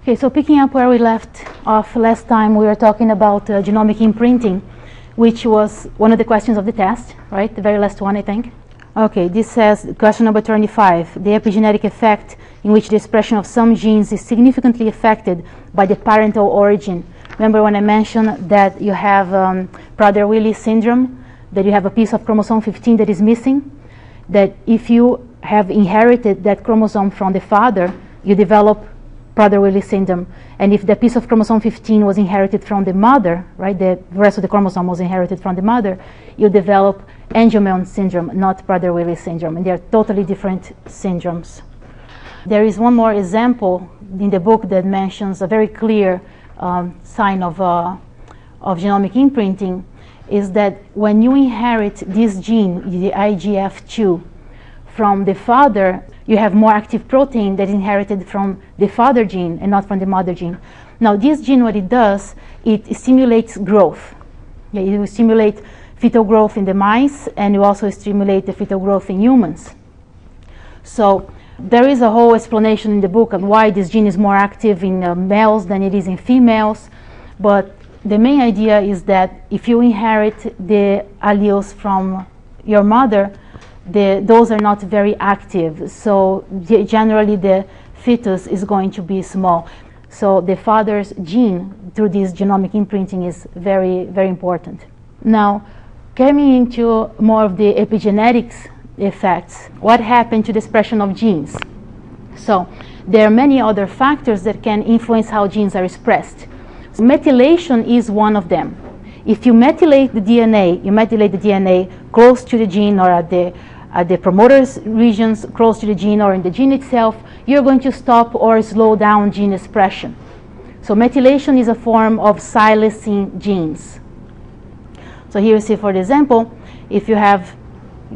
Okay, so picking up where we left off last time, we were talking about genomic imprinting, which was one of the questions of the test, right? The very last one, I think. Okay, this says, question number 25, the epigenetic effect in which the expression of some genes is significantly affected by the parental origin. Remember when I mentioned that you have Prader-Willi syndrome, that you have a piece of chromosome 15 that is missing, that if you have inherited that chromosome from the father, you develop Prader-Willi syndrome. And if the piece of chromosome 15 was inherited from the mother, right, the rest of the chromosome was inherited from the mother, you develop Angelman syndrome, not Prader-Willi syndrome. And they are totally different syndromes. There is one more example in the book that mentions a very clear sign of genomic imprinting, is that when you inherit this gene, the IGF2, from the father, you have more active protein that is inherited from the father gene and not from the mother gene. Now, this gene, what it does, it stimulates growth. Yeah, it will stimulate fetal growth in the mice, and it will also stimulate the fetal growth in humans. So there is a whole explanation in the book on why this gene is more active in males than it is in females. But the main idea is that if you inherit the alleles from your mother, those are not very active. So generally the fetus is going to be small. So the father's gene through this genomic imprinting is very, very important. Now, coming into more of the epigenetics effects, what happened to the expression of genes? So there are many other factors that can influence how genes are expressed. So methylation is one of them. If you methylate the DNA, close to the gene or at the promoter's regions close to the gene or in the gene itself, you're going to stop or slow down gene expression. So methylation is a form of silencing genes. So here you see, for example, if you have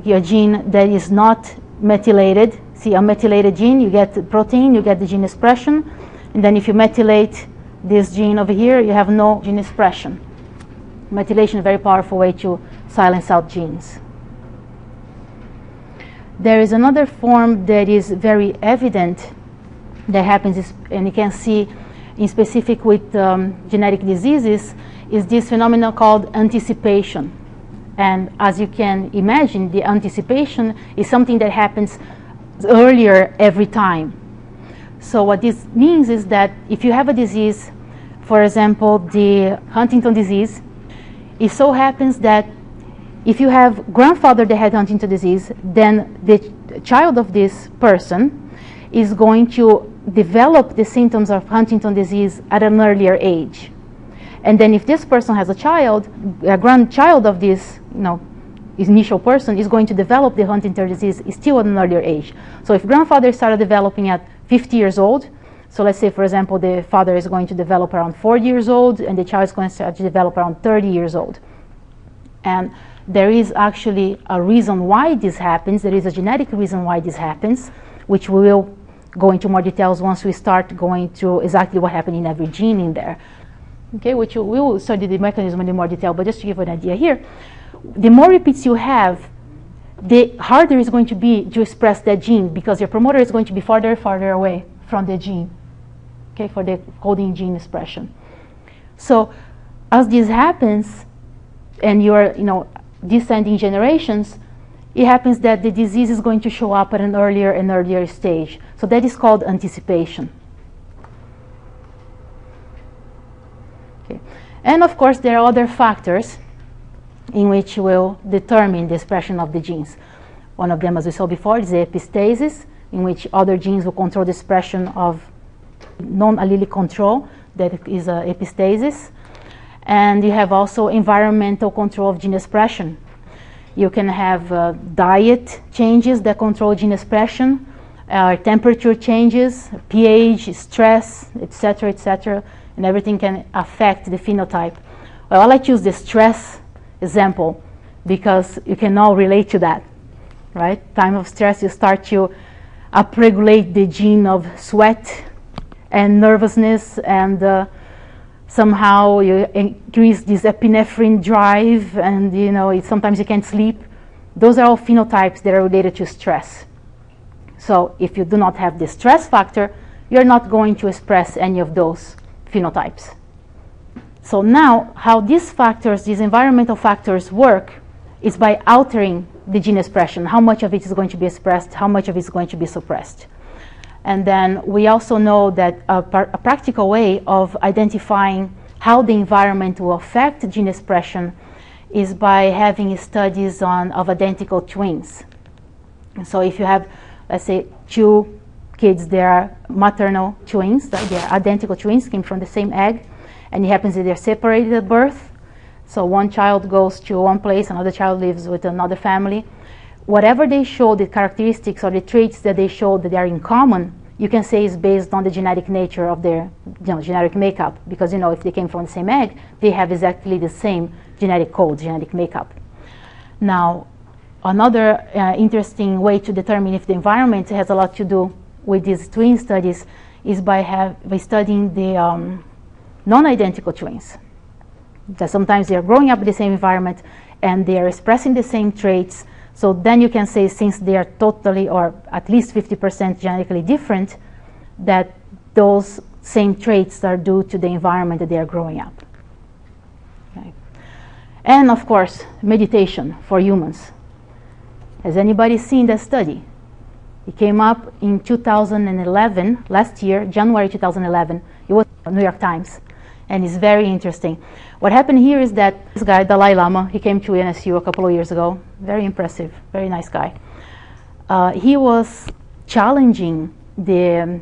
your gene that is not methylated, see a methylated gene, you get the protein, you get the gene expression, and then if you methylate this gene over here, you have no gene expression. Methylation is a very powerful way to silence out genes. There is another form that is very evident that happens, and you can see in specific with genetic diseases, is this phenomenon called anticipation. And as you can imagine, the anticipation is something that happens earlier every time. So what this means is that if you have a disease, for example, the Huntington disease, it so happens that if you have grandfather that had Huntington disease, then the child of this person is going to develop the symptoms of Huntington disease at an earlier age. And then if this person has a child, a grandchild of this, initial person is going to develop the Huntington disease still at an earlier age. So if grandfather started developing at 50 years old, so let's say, for example, the father is going to develop around 40 years old, and the child is going to start to develop around 30 years old. And there is actually a reason why this happens. There is a genetic reason why this happens, which we will go into more details once we start going through exactly what happened in every gene in there. Okay, which we will study the mechanism in more detail, but just to give you an idea here, the more repeats you have, the harder it's going to be to express that gene, because your promoter is going to be farther and farther away from the gene, okay, for the coding gene expression. So as this happens, and you're, descending generations, it happens that the disease is going to show up at an earlier and earlier stage. So that is called anticipation. Okay. And of course, there are other factors in which will determine the expression of the genes. One of them, as we saw before, is the epistasis, in which other genes will control the expression of non-allelic control, that is epistasis. And you have also environmental control of gene expression. You can have diet changes that control gene expression, temperature changes, pH, stress, etc., and everything can affect the phenotype. Well, I like to use the stress example because you can all relate to that, right? Time of stress, you start to upregulate the gene of sweat and nervousness, and somehow you increase this epinephrine drive, and sometimes you can't sleep. Those are all phenotypes that are related to stress. So if you do not have the stress factor, you're not going to express any of those phenotypes. So now, how these factors, these environmental factors work is by altering the gene expression. How much of it is going to be expressed, how much of it is going to be suppressed. And then we also know that a practical way of identifying how the environment will affect gene expression is by having studies of identical twins. So if you have, let's say, two kids, they are maternal twins, they are identical twins, came from the same egg, and it happens that they're separated at birth. So one child goes to one place, another child lives with another family. Whatever they show, the characteristics or the traits that they show that they are in common, you can say is based on the genetic nature of their genetic makeup. Because if they came from the same egg, they have exactly the same genetic code, genetic makeup. Now, another interesting way to determine if the environment has a lot to do with these twin studies is by studying the non-identical twins. That sometimes they are growing up in the same environment and they are expressing the same traits. So then you can say, since they are totally or at least 50% genetically different, that those same traits are due to the environment that they are growing up. Okay. And of course, meditation for humans. Has anybody seen that study? It came up in 2011, last year, January 2011. It was New York Times, and it's very interesting. What happened here is that this guy, Dalai Lama, he came to NSU a couple of years ago. Very impressive, very nice guy. He was challenging the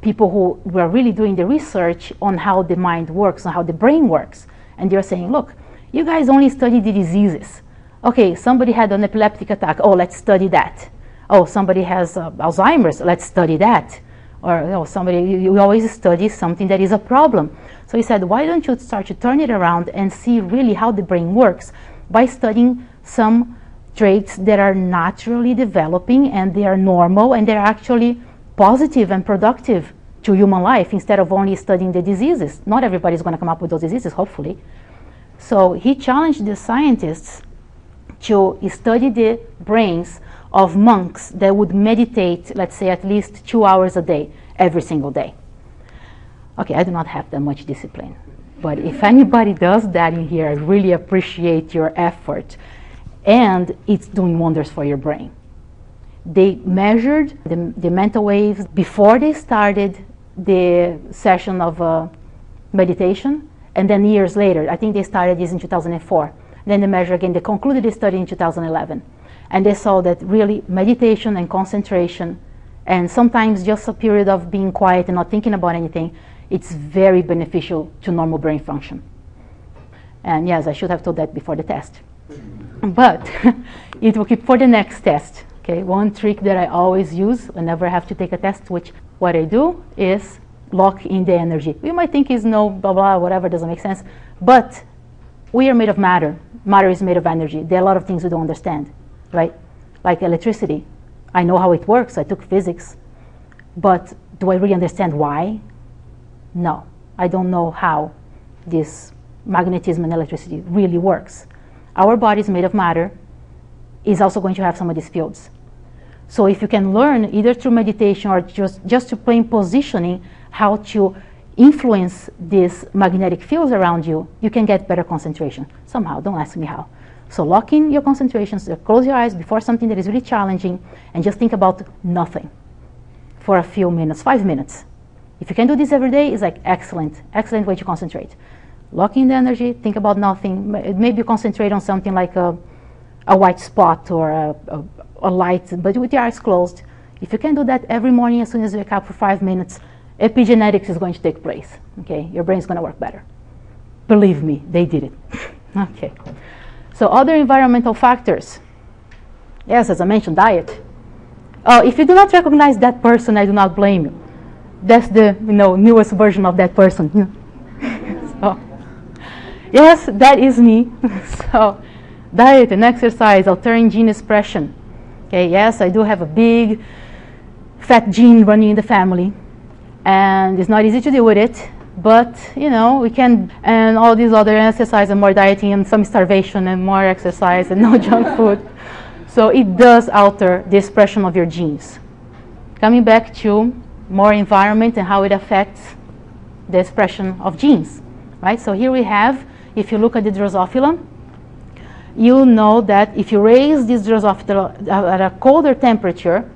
people who were really doing the research on how the mind works, on how the brain works. And they're saying, look, you guys only study the diseases. Okay, somebody had an epileptic attack. Oh, let's study that. Oh, somebody has Alzheimer's. Let's study that. Or you always study something that is a problem. So he said, why don't you start to turn it around and see really how the brain works by studying some traits that are naturally developing and they are normal and they're actually positive and productive to human life instead of only studying the diseases. Not everybody's going to come up with those diseases, hopefully. So he challenged the scientists to study the brains of monks that would meditate, let's say, at least 2 hours a day, every single day. Okay, I do not have that much discipline, but if anybody does that in here, I really appreciate your effort, and it's doing wonders for your brain. They measured the mental waves before they started the session of meditation, and then years later. I think they started this in 2004. Then they measured again. They concluded the study in 2011. And they saw that really meditation and concentration, and sometimes just a period of being quiet and not thinking about anything, it's very beneficial to normal brain function. And yes, I should have told that before the test. But it will keep for the next test. Okay, one trick that I always use whenever I have to take a test, which what I do is lock in the energy. You might think is no blah blah whatever, doesn't make sense, but we are made of matter. Matter is made of energy. There are a lot of things we don't understand, right? Like electricity. I know how it works. I took physics, but do I really understand why? No, I don't know how this magnetism and electricity really works. Our body is made of matter, is also going to have some of these fields. So if you can learn either through meditation or just to plain positioning how to influence these magnetic fields around you, you can get better concentration somehow. Don't ask me how. So lock in your concentrations, close your eyes before something that is really challenging, and just think about nothing for a few minutes, 5 minutes. If you can do this every day, it's like excellent way to concentrate. Lock in the energy, think about nothing. Maybe you concentrate on something like a white spot or a light, but with your eyes closed. If you can do that every morning as soon as you wake up for 5 minutes, epigenetics is going to take place. Okay, your brain's going to work better. Believe me, they did it. Okay. So other environmental factors. Yes, as I mentioned, diet. If you do not recognize that person, I do not blame you. That's the newest version of that person. So, yes, that is me. So diet and exercise, altering gene expression. Okay, yes, I do have a big fat gene running in the family, and it's not easy to deal with it, but we can, and all these other exercise and more dieting and some starvation and more exercise and no junk food. So it does alter the expression of your genes. Coming back to more environment and how it affects the expression of genes, right? So here we have, if you look at the Drosophila, you'll know that if you raise this Drosophila at a colder temperature,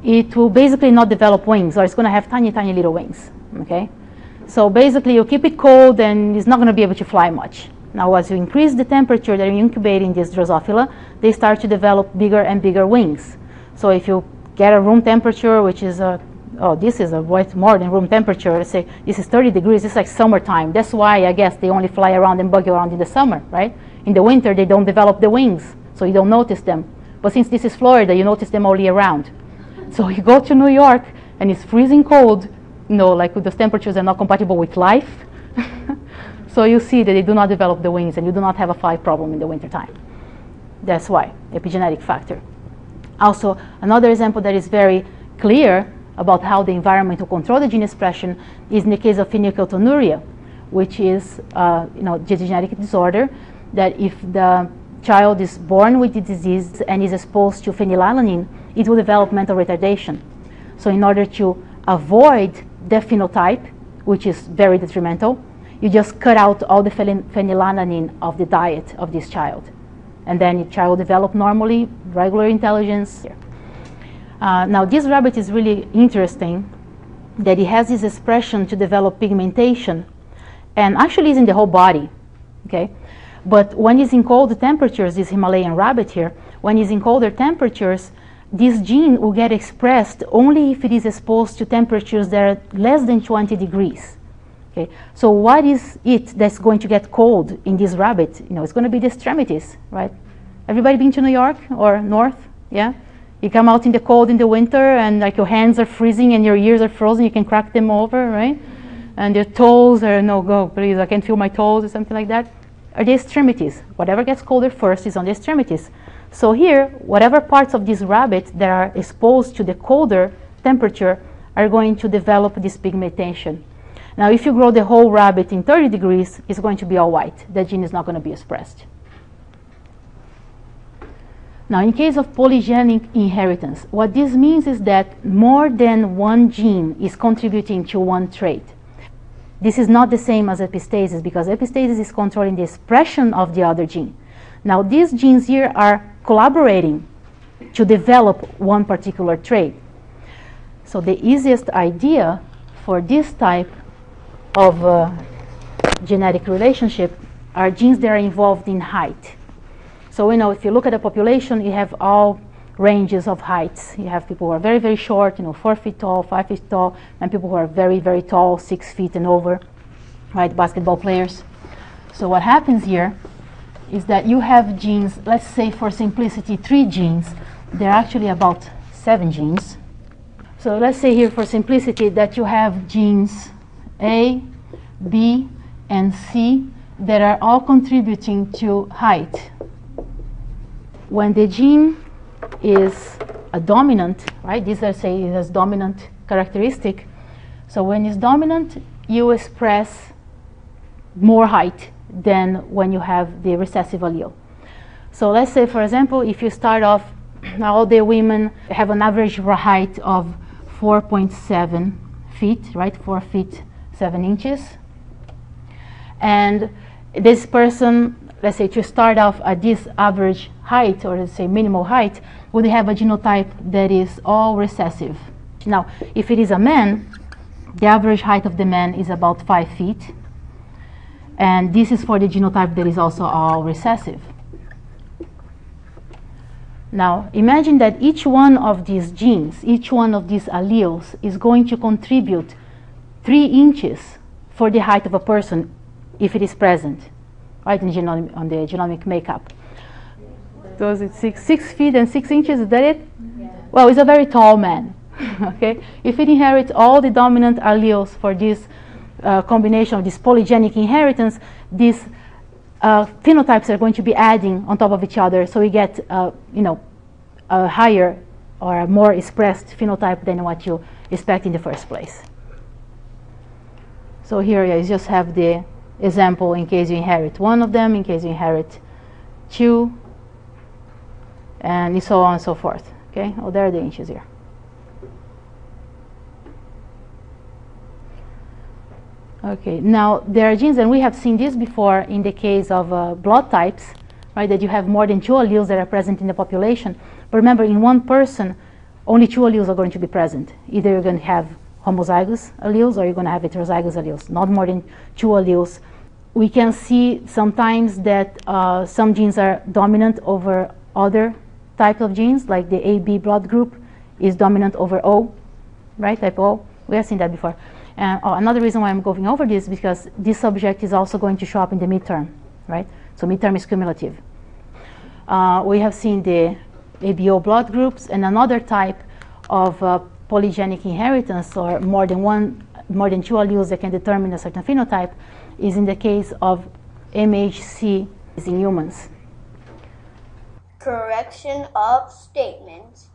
it will basically not develop wings, or it's going to have tiny, tiny little wings, okay? So basically, you keep it cold, and it's not going to be able to fly much. Now, as you increase the temperature that you're incubating this Drosophila, they start to develop bigger and bigger wings. So if you get a room temperature, which is this is a way more than room temperature. Let's say this is 30 degrees. It's like summertime. That's why I guess they only fly around and bug around in the summer, right? In the winter, they don't develop the wings, so you don't notice them. But since this is Florida, you notice them all year round. So you go to New York, and it's freezing cold. You know, like those temperatures are not compatible with life. So you see that they do not develop the wings, and you do not have a fly problem in the wintertime. That's why, epigenetic factor. Also, another example that is very clear about how the environment will control the gene expression is in the case of phenylketonuria, which is the genetic disorder that if the child is born with the disease and is exposed to phenylalanine, it will develop mental retardation. So in order to avoid the phenotype, which is very detrimental, you just cut out all the phenylalanine of the diet of this child. And then the child will develop normally, regular intelligence. Now this rabbit is really interesting that it has this expression to develop pigmentation, and actually is in the whole body, okay? But when it's in cold temperatures, this Himalayan rabbit here, when it's in colder temperatures, this gene will get expressed only if it is exposed to temperatures that are less than 20 degrees. Okay, so what is it that's going to get cold in this rabbit? You know, it's going to be the extremities, right? Everybody been to New York or north? Yeah? You come out in the cold in the winter, and like your hands are freezing and your ears are frozen, you can crack them over, right? And your toes are, no, go, please, I can't feel my toes or something like that. Are the extremities. Whatever gets colder first is on the extremities. So here, whatever parts of this rabbit that are exposed to the colder temperature are going to develop this pigmentation. Now, if you grow the whole rabbit in 30 degrees, it's going to be all white. That gene is not going to be expressed. Now, in case of polygenic inheritance, what this means is that more than one gene is contributing to one trait. This is not the same as epistasis, because epistasis is controlling the expression of the other gene. Now, these genes here are collaborating to develop one particular trait. So the easiest idea for this type of genetic relationship are genes that are involved in height. So you know, if you look at the population, you have all ranges of heights. You have people who are very, very short, 4 feet tall, 5 feet tall, and people who are very, very tall, 6 feet and over, right, basketball players. So what happens here is that you have genes, let's say for simplicity 3 genes. They're actually about 7 genes. So let's say here for simplicity that you have genes A, B, and C that are all contributing to height. When the gene is a dominant, right, these are say it has dominant characteristic. So when it's dominant, you express more height than when you have the recessive allele. So let's say, for example, if you start off, all the women have an average height of 4.7 feet, right, 4 feet 7 inches. And this person, let's say, to start off at this average height, or let's say minimal height, would have a genotype that is all recessive. Now, if it is a man, the average height of the man is about 5 feet. And this is for the genotype that is also all recessive. Now, imagine that each one of these genes, each one of these alleles is going to contribute 3 inches for the height of a person if it is present, right, in on the genomic makeup. So is it 6 feet and 6 inches, is that it? Yeah. Well, it's a very tall man, okay? If it inherits all the dominant alleles for this combination of this polygenic inheritance, these phenotypes are going to be adding on top of each other, so we get a higher or a more expressed phenotype than what you expect in the first place. So here you just have the example in case you inherit one of them, in case you inherit 2, and so on and so forth. Okay, oh, there are the inches here. Okay, now there are genes, and we have seen this before in the case of blood types, right, that you have more than 2 alleles that are present in the population. But remember, in one person, only 2 alleles are going to be present. Either you're going to have homozygous alleles or you're going to have heterozygous alleles, not more than 2 alleles. We can see sometimes that some genes are dominant over other types of genes, like the AB blood group is dominant over O, right, type O. We have seen that before. And another reason why I'm going over this is because this subject is also going to show up in the midterm, right? So midterm is cumulative. We have seen the ABO blood groups, and another type of polygenic inheritance, or more than 2 alleles that can determine a certain phenotype, is in the case of MHC in humans. Correction of statements.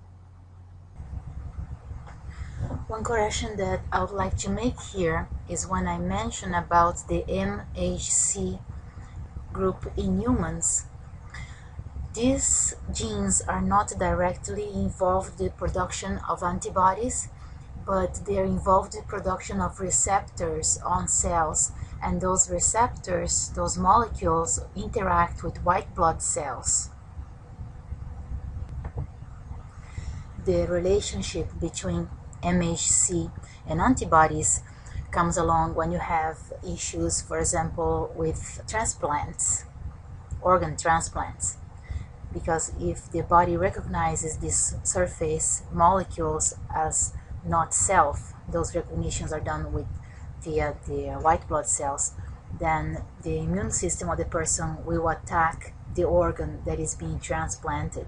One correction that I would like to make here is when I mention about the MHC group in humans. These genes are not directly involved in the production of antibodies, but they are involved in the production of receptors on cells, and those receptors, those molecules, interact with white blood cells. The relationship between MHC and antibodies comes along when you have issues, for example, with transplants, organ transplants. Because if the body recognizes these surface molecules as not self, those recognitions are done via the white blood cells, then the immune system of the person will attack the organ that is being transplanted.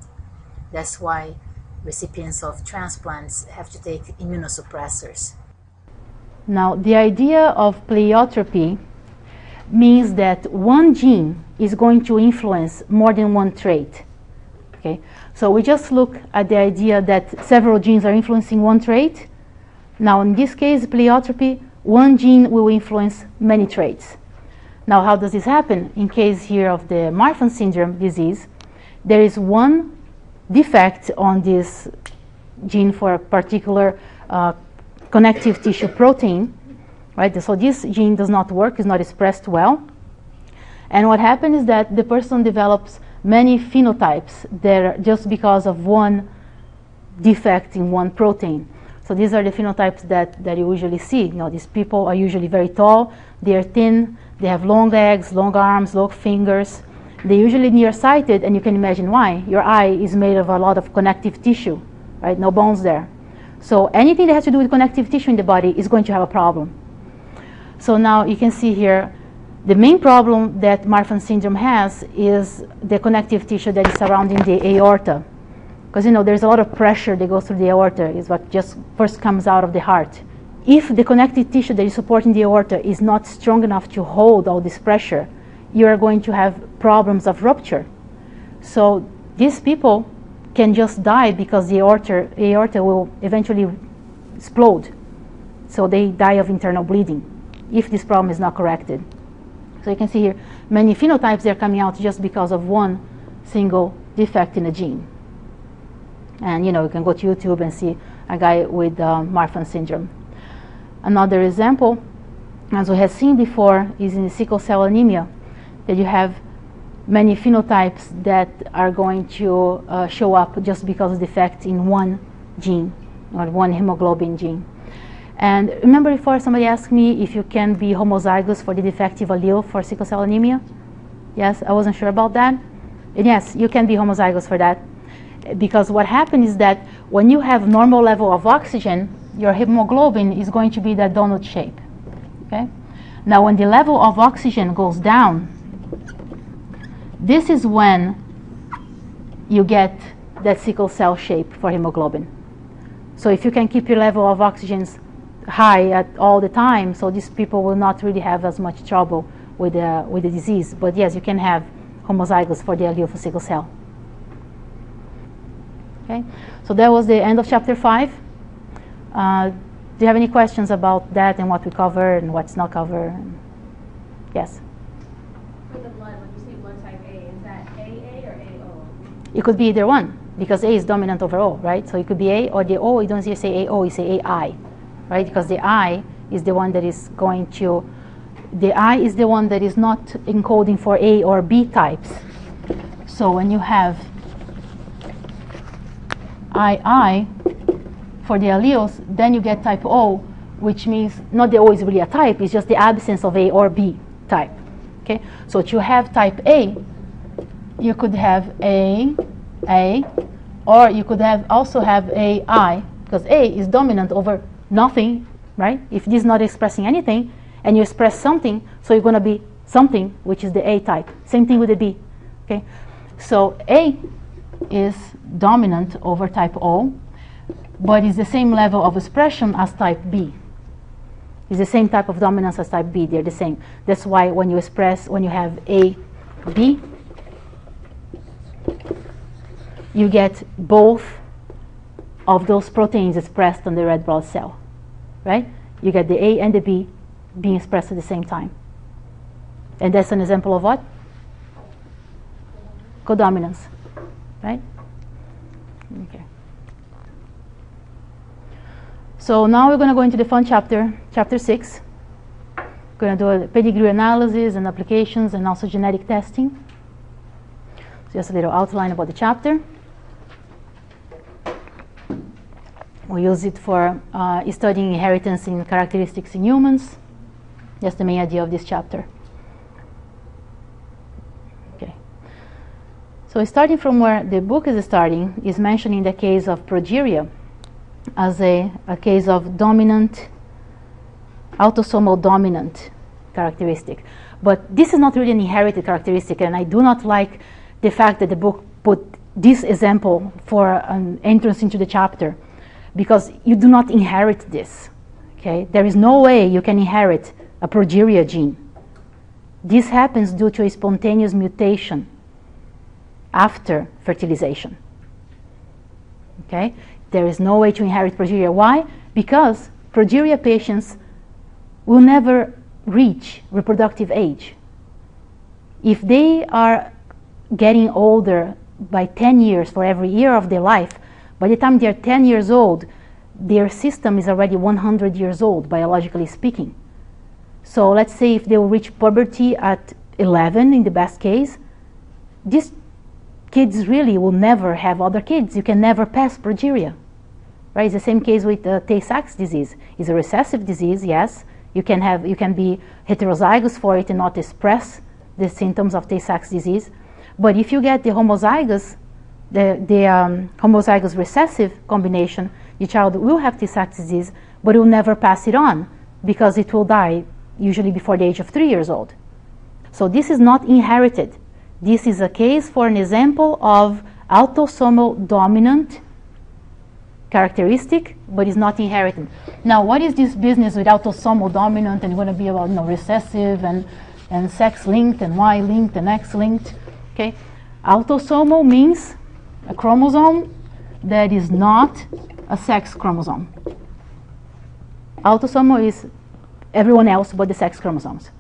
That's why recipients of transplants have to take immunosuppressors. Now, the idea of pleiotropy means that one gene is going to influence more than one trait. Okay? So we just look at the idea that several genes are influencing one trait. Now, in this case, pleiotropy, one gene will influence many traits. Now, how does this happen? In case here of the Marfan syndrome disease, there is one defect on this gene for a particular connective tissue protein, right? So this gene does not work, is not expressed well. And what happens is that the person develops many phenotypes that are just because of one defect in one protein. So these are the phenotypes that you usually see. You know, these people are usually very tall, they are thin, they have long legs, long arms, long fingers. They're usually nearsighted, and you can imagine why. Your eye is made of a lot of connective tissue, right? No bones there. So anything that has to do with connective tissue in the body is going to have a problem. So now you can see here, the main problem that Marfan syndrome has is the connective tissue that is surrounding the aorta. Because, you know, there's a lot of pressure that goes through the aorta, is what just first comes out of the heart. If the connective tissue that is supporting the aorta is not strong enough to hold all this pressure, you are going to have problems of rupture. So these people can just die because the aorta will eventually explode. So they die of internal bleeding if this problem is not corrected. So you can see here many phenotypes that are coming out just because of one single defect in a gene. And you know, you can go to YouTube and see a guy with Marfan syndrome. Another example, as we have seen before, is in sickle cell anemia, that you have many phenotypes that are going to show up just because of defect in one gene or one hemoglobin gene. And remember before somebody asked me if you can be homozygous for the defective allele for sickle cell anemia? Yes, I wasn't sure about that. And yes, you can be homozygous for that, because what happens is that when you have normal level of oxygen, your hemoglobin is going to be that donut shape. Okay? Now when the level of oxygen goes down, this is when you get that sickle cell shape for hemoglobin. So if you can keep your level of oxygen high at all the time, so these people will not really have as much trouble with the disease. But yes, you can have homozygous for the allele for sickle cell. Okay, so that was the end of chapter 5. Do you have any questions about that and what we covered and what's not covered? Yes? For the blood, when you say blood type A, is that AA or AO? It could be either one, because A is dominant over O, right? So it could be A, or the O, you don't say AO, you say AI, right? Because the I is the one that is going to the I is the one that is not encoding for A or B types. So when you have II for the alleles, then you get type O, which means not the O is really a type, it's just the absence of A or B type. Okay, so if you have type A, you could have A, or you could also have AI, because A is dominant over nothing, right? If this is not expressing anything, and you express something, so you're going to be something, which is the A type. Same thing with the B. Okay, so A is dominant over type O, but it's the same level of expression as type B. It's the same type of dominance as type B. They're the same. That's why when you have A, B, you get both of those proteins expressed on the red blood cell, right? You get the A and the B being expressed at the same time. And that's an example of what? Codominance, right? Okay. So now we're going to go into the fun chapter, chapter 6. We're going to do a pedigree analysis and applications and also genetic testing. So just a little outline about the chapter. We use it for studying inheritance in characteristics in humans. That's the main idea of this chapter. Okay. So starting from where the book is starting, is mentioning the case of progeria as a case of dominant, autosomal dominant characteristic. But this is not really an inherited characteristic, and I do not like the fact that the book put this example for an entrance into the chapter, because you do not inherit this. Okay? There is no way you can inherit a progeria gene. This happens due to a spontaneous mutation after fertilization. Okay? There is no way to inherit progeria. Why? Because progeria patients will never reach reproductive age. If they are getting older by 10 years for every year of their life, by the time they're 10 years old, their system is already 100 years old, biologically speaking. So let's say if they will reach puberty at 11, in the best case, these kids really will never have other kids. You can never pass progeria. Right? It's the same case with Tay-Sachs disease. It's a recessive disease, yes. You can be heterozygous for it and not express the symptoms of Tay-Sachs disease. But if you get the homozygous, homozygous recessive combination, the child will have Tay-Sachs disease, but it will never pass it on because it will die usually before the age of 3 years old. So this is not inherited. This is a case for an example of autosomal dominant characteristic, but is not inherited. Now, what is this business with autosomal dominant and going to be about recessive and sex-linked and Y-linked and X-linked? Okay, autosomal means a chromosome that is not a sex chromosome. Autosomal is everyone else but the sex chromosomes.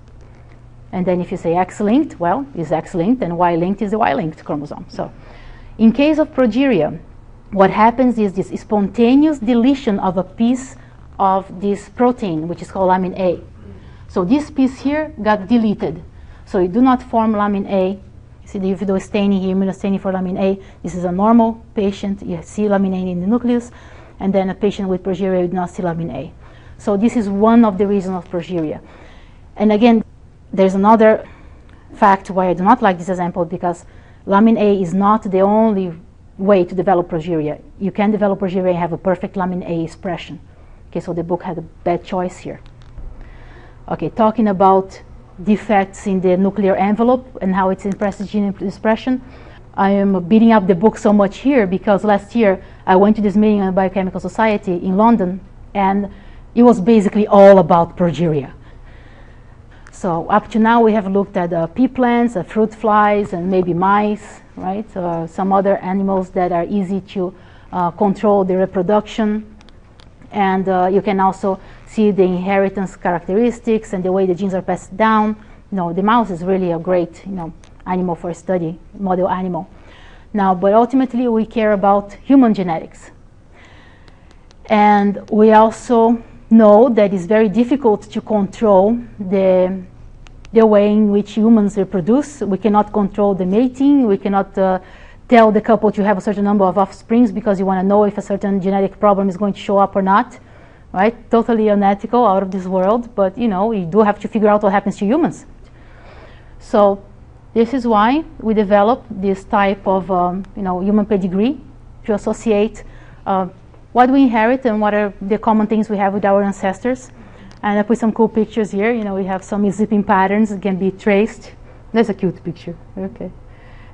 And then if you say X-linked, well, it's X-linked, and Y-linked is the Y-linked chromosome. So in case of progeria, what happens is this spontaneous deletion of a piece of this protein, which is called lamin A. So this piece here got deleted. So you do not form lamin A. You see, if you do staining here, immunostaining for lamin A, this is a normal patient. You see lamin A in the nucleus, and then a patient with progeria would not see lamin A. So this is one of the reasons of progeria. And again, there's another fact why I do not like this example, because lamin A is not the only way to develop progeria. You can develop progeria and have a perfect lamin A expression. Okay, so the book had a bad choice here. Okay, talking about defects in the nuclear envelope and how it's impressed gene expression. I am beating up the book so much here because last year I went to this meeting on the Biochemical Society in London, and it was basically all about progeria. So up to now we have looked at pea plants, fruit flies, and maybe mice, right? Some other animals that are easy to control the reproduction. And you can also see the inheritance characteristics and the way the genes are passed down. The mouse is really a great animal for study, model animal. Now, but ultimately we care about human genetics. And we also know that it's very difficult to control the the way in which humans reproduce. We cannot control the mating. We cannot tell the couple to have a certain number of offsprings because you want to know if a certain genetic problem is going to show up or not, right? Totally unethical, out of this world, but you know, you do have to figure out what happens to humans. So this is why we developed this type of human pedigree to associate what we inherit and what are the common things we have with our ancestors. And I put some cool pictures here. You know, we have some zipping patterns that can be traced. There's a cute picture. Okay.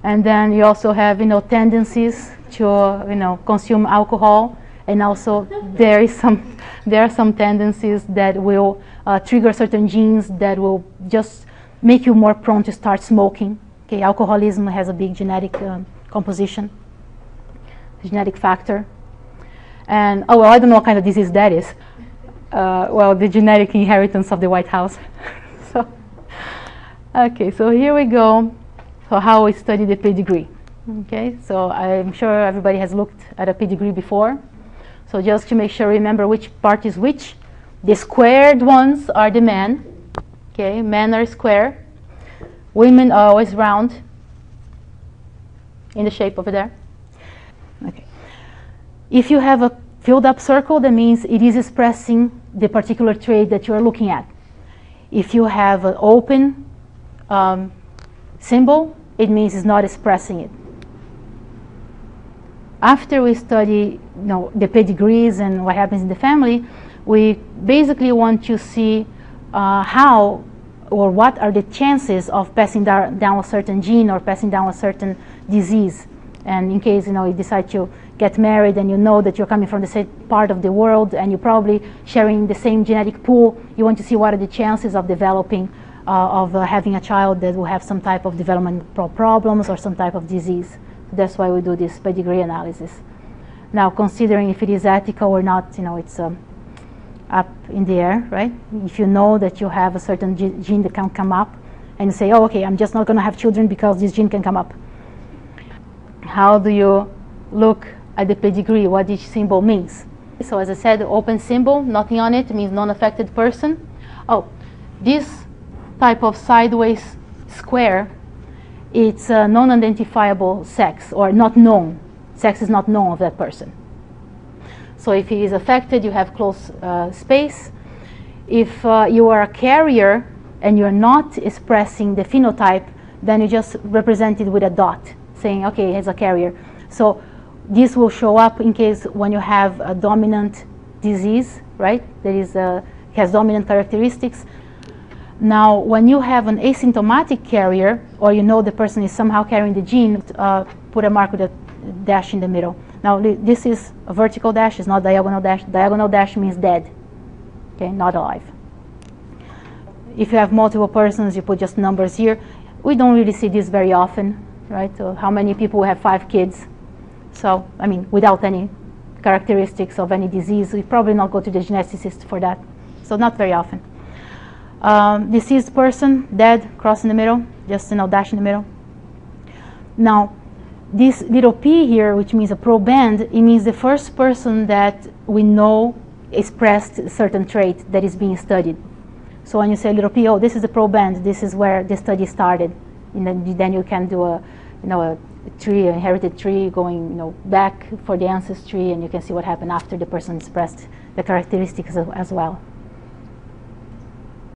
And then you also have, tendencies to, consume alcohol. And also there are some tendencies that will trigger certain genes that will just make you more prone to start smoking. Okay, alcoholism has a big genetic composition, genetic factor. And, oh, well, I don't know what kind of disease that is. Well, the genetic inheritance of the White House. Okay, so here we go. So how we study the pedigree. Okay, so I'm sure everybody has looked at a pedigree before. So just to make sure, remember which part is which. The squared ones are the men. Okay, men are square. Women are always round, in the shape over there. Okay. If you have a filled up circle, that means it is expressing the particular trait that you are looking at. If you have an open symbol, it means it's not expressing it. After we study the pedigrees and what happens in the family, we basically want to see how or what are the chances of passing down a certain gene or passing down a certain disease. And in case you decide to get married and you know that you're coming from the same part of the world and you're probably sharing the same genetic pool, you want to see what are the chances of developing, having a child that will have some type of developmental problems or some type of disease. That's why we do this pedigree analysis. Now, considering if it is ethical or not, it's up in the air, right? If you know that you have a certain gene that can come up and you say, oh, okay, I'm just not going to have children because this gene can come up. How do you look at the pedigree, what each symbol means? So as I said, the open symbol, nothing on it, means non-affected person. Oh, this type of sideways square, it's a non-identifiable sex, or not known. Sex is not known of that person. So if he is affected, you have close space. If you are a carrier and you're not expressing the phenotype, then you just represent it with a dot, saying, okay, he's a carrier. So this will show up in case when you have a dominant disease, right? That is has dominant characteristics. Now, when you have an asymptomatic carrier, or you know the person is somehow carrying the gene, put a mark with a dash in the middle. Now, this is a vertical dash, it's not diagonal dash. Diagonal dash means dead, okay, not alive. If you have multiple persons, you put just numbers here. We don't really see this very often, right? So how many people have 5 kids? So, I mean, without any characteristics of any disease, we probably not go to the geneticist for that. So not very often. Deceased person, dead, cross in the middle, just dash in the middle. Now, this little p here, which means a proband, it means the first person that we know expressed a certain trait that is being studied. So when you say little p, oh, this is the proband, this is where the study started. And then you can do a tree, an inherited tree, going back for the ancestry, and you can see what happened after the person expressed the characteristics as well.